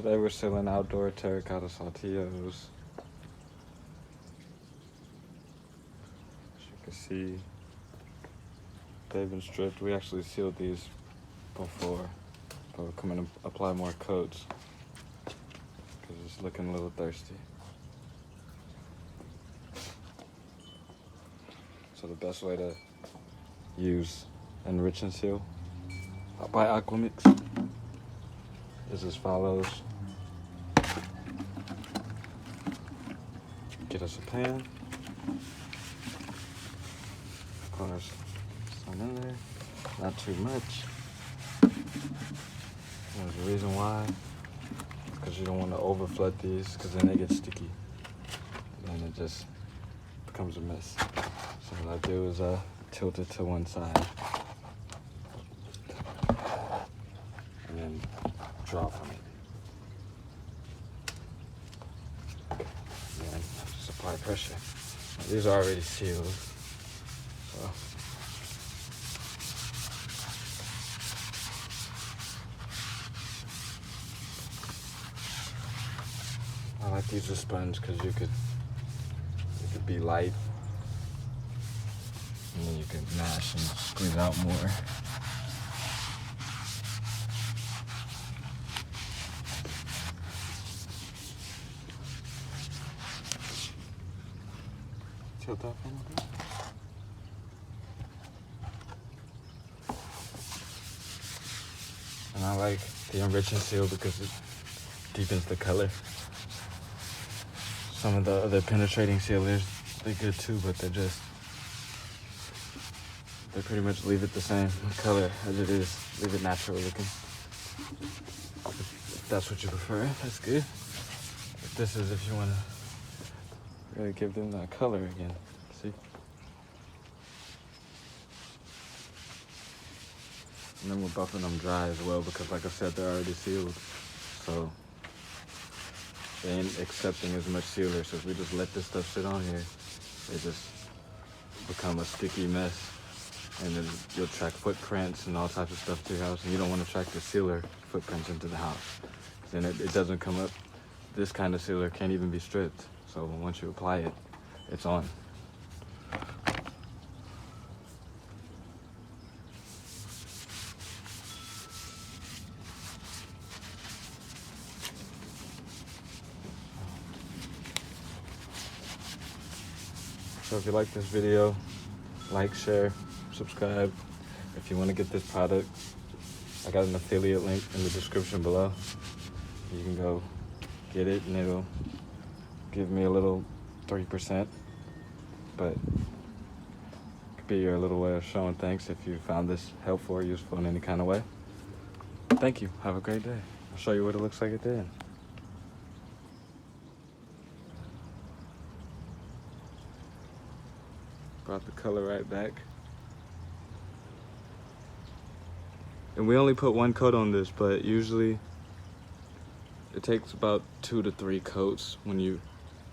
Today we're selling outdoor terracotta saltillos. As you can see, they've been stripped. We actually sealed these before, but we're coming to apply more coats because it's looking a little thirsty. So the best way to use Enrich and seal by Aqua mix is as follows. Get us a pan. Of course, some in there, not too much. There's a reason why, because you don't want to over flood these, because then they get sticky, and then it just becomes a mess. So what I do is tilt it to one side, and then draw from it. And then just apply pressure. Now, these are already sealed, so I like to use a sponge because it could be light, and then you can mash and squeeze out more. Tilt that a little bit. And I like the Enrich and seal because it deepens the color. Some of the other penetrating sealers, they're good too, but they pretty much leave it the same color as it is, leave it natural looking. If that's what you prefer, that's good. But this is if you want to really give them that color again, see? And then we're buffing them dry as well because like I said, they're already sealed. So they ain't accepting as much sealer. So if we just let this stuff sit on here, it just become a sticky mess. And then you'll track footprints and all types of stuff to your house. And you don't want to track the sealer footprints into the house. Then it doesn't come up. This kind of sealer can't even be stripped. So once you apply it, it's on. So if you like this video, like, share, subscribe. If you want to get this product, I got an affiliate link in the description below. You can go get it and it'll give me a little 3%, but it could be your little way of showing thanks if you found this helpful or useful in any kind of way. Thank you. Have a great day. I'll show you what it looks like at the end. Brought the color right back. And we only put one coat on this, but usually it takes about 2 to 3 coats when you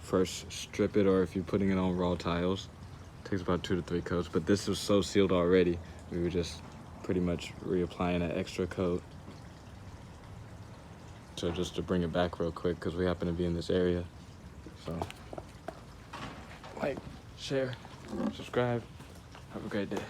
first strip it, or if you're putting it on raw tiles. It takes about 2 to 3 coats, but this was so sealed already, we were just pretty much reapplying an extra coat. So just to bring it back real quick, because we happen to be in this area. So, like, share, subscribe, have a great day.